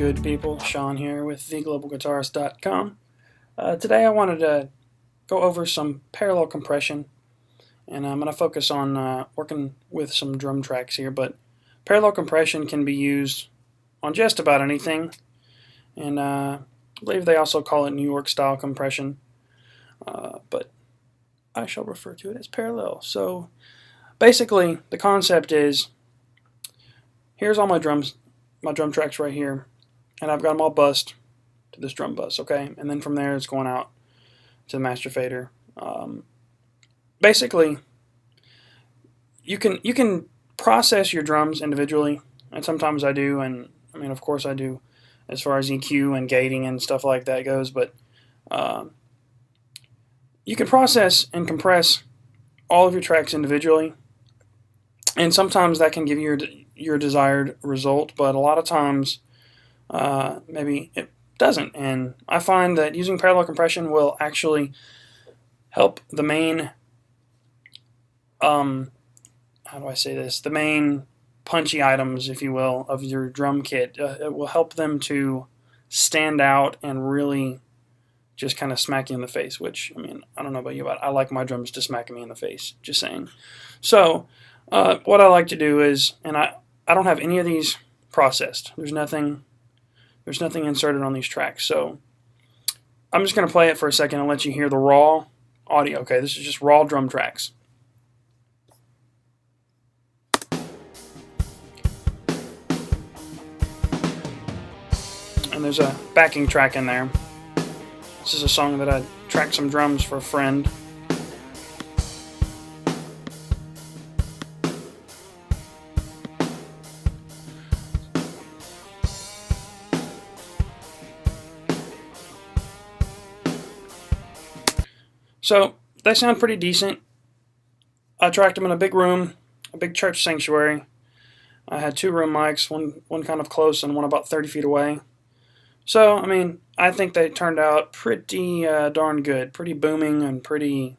good people? Sean here with theglobalguitarist.com. Today I wanted to go over some parallel compression, and I'm going to focus on working with some drum tracks here, but parallel compression can be used on just about anything, and I believe they also call it New York style compression, but I shall refer to it as parallel. So basically the concept is, here's all my drum tracks right here, and I've got them all bussed to this drum bus, okay? And then from there it's going out to the master fader. Basically, you can process your drums individually, and sometimes I do, and I mean, of course I do, as far as EQ and gating and stuff like that goes, but you can process and compress all of your tracks individually, and sometimes that can give you your desired result, but a lot of times maybe it doesn't, and I find that using parallel compression will actually help the main how do I say this, the main punchy items, if you will, of your drum kit. It will help them to stand out and really just kind of smack you in the face, which, I mean, I don't know about you, but I like my drums to smack me in the face, just saying. So what I like to do is, and I don't have any of these processed. There's nothing inserted on these tracks. So I'm just going to play it for a second and let you hear the raw audio. Okay, this is just raw drum tracks. And there's a backing track in there. This is a song that I tracked some drums for a friend. So they sound pretty decent. I tracked them in a big room, a big church sanctuary. I had two room mics, one kind of close and one about 30 feet away. So, I mean, I think they turned out pretty darn good, pretty booming and pretty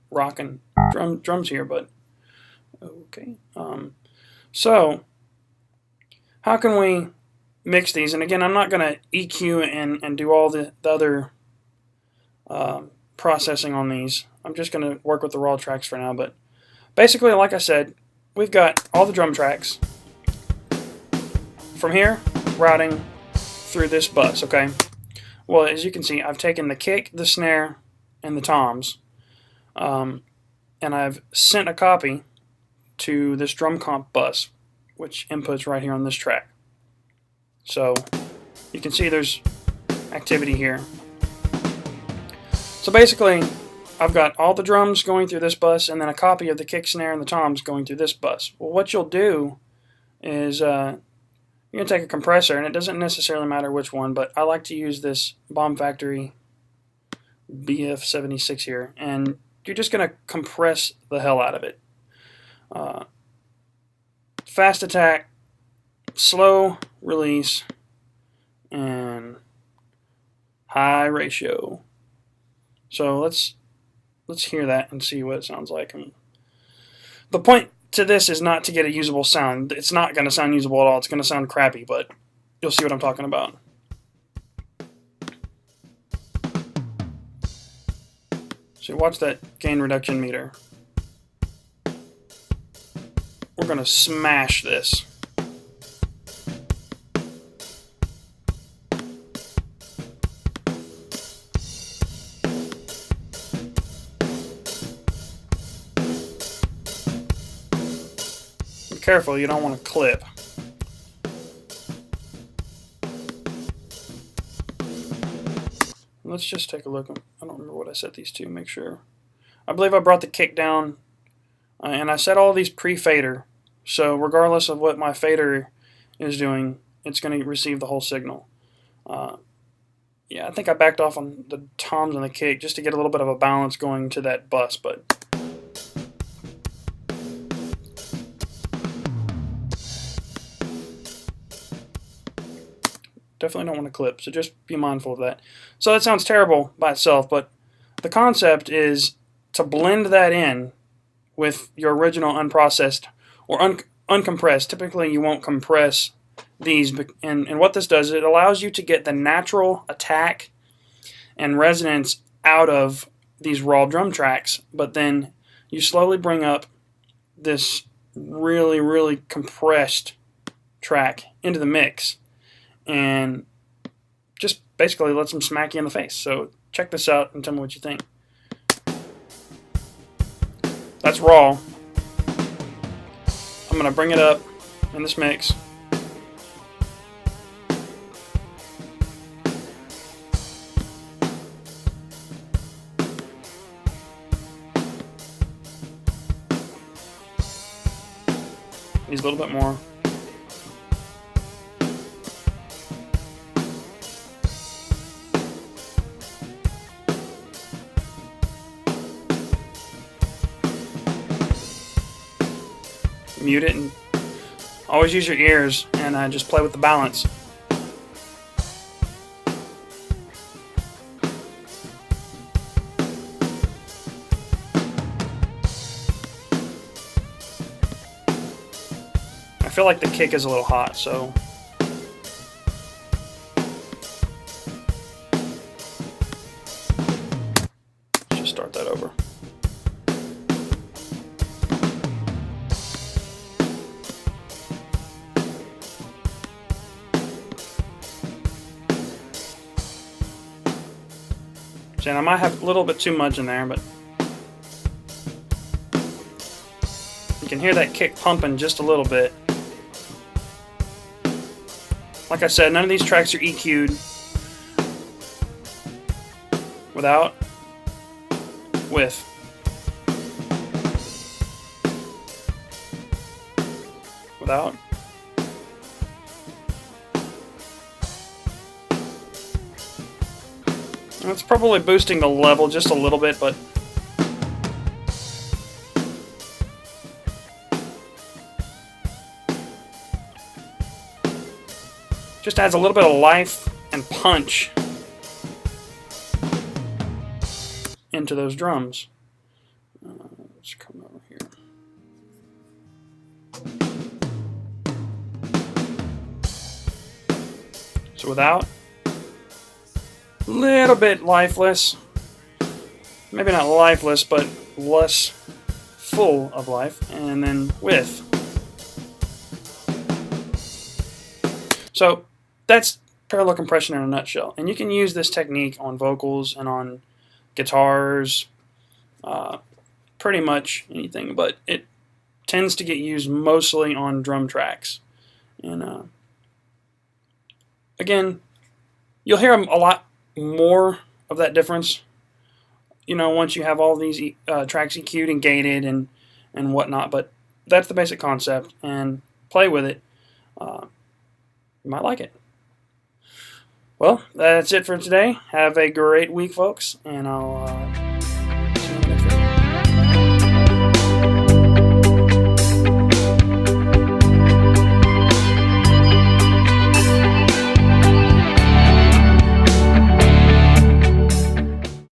rocking drums here. But okay, so how can we mix these? And again, I'm not going to EQ and do all the other processing on these. I'm just going to work with the raw tracks for now. But basically, like I said, we've got all the drum tracks from here routing through this bus, okay? Well, as you can see, I've taken the kick, the snare, and the toms, and I've sent a copy to this drum comp bus, which inputs right here on this track. So you can see there's activity here. So basically, I've got all the drums going through this bus, and then a copy of the kick, snare, and the toms going through this bus. Well, what you'll do is you're going to take a compressor, and it doesn't necessarily matter which one, but I like to use this Bomb Factory BF76 here, and you're just going to compress the hell out of it. Fast attack, slow release, and high ratio. So let's hear that and see what it sounds like. And the point to this is not to get a usable sound. It's not going to sound usable at all. It's going to sound crappy, but you'll see what I'm talking about. So watch that gain reduction meter. We're going to smash this. Careful, you don't want to clip. Let's just take a look. I don't remember what I set these to. Make sure. I believe I brought the kick down, and I set all these pre-fader. So regardless of what my fader is doing, it's going to receive the whole signal. Yeah, I think I backed off on the toms and the kick just to get a little bit of a balance going to that bus, but definitely don't want to clip, so just be mindful of that. So that sounds terrible by itself, but the concept is to blend that in with your original unprocessed or uncompressed. Typically you won't compress these, and what this does, it allows you to get the natural attack and resonance out of these raw drum tracks, but then you slowly bring up this really, really compressed track into the mix, and just basically lets them smack you in the face. So check this out and tell me what you think. That's raw. I'm going to bring it up in this mix. Needs a little bit more. Mute it and always use your ears and just play with the balance. I feel like the kick is a little hot, so let's just start that over. And I might have a little bit too much in there, but you can hear that kick pumping just a little bit. Like I said, none of these tracks are EQ'd. Without, with. Without. It's probably boosting the level just a little bit, but just adds a little bit of life and punch into those drums. Let's come over here. So without, a little bit lifeless. Maybe not lifeless, but less full of life. And then with. So that's parallel compression in a nutshell. And you can use this technique on vocals and on guitars, pretty much anything, but it tends to get used mostly on drum tracks. And again, you'll hear a lot more of that difference, once you have all these tracks EQ'd and gated and whatnot. But that's the basic concept, and play with it. You might like it. Well, that's it for today. Have a great week, folks, and I'll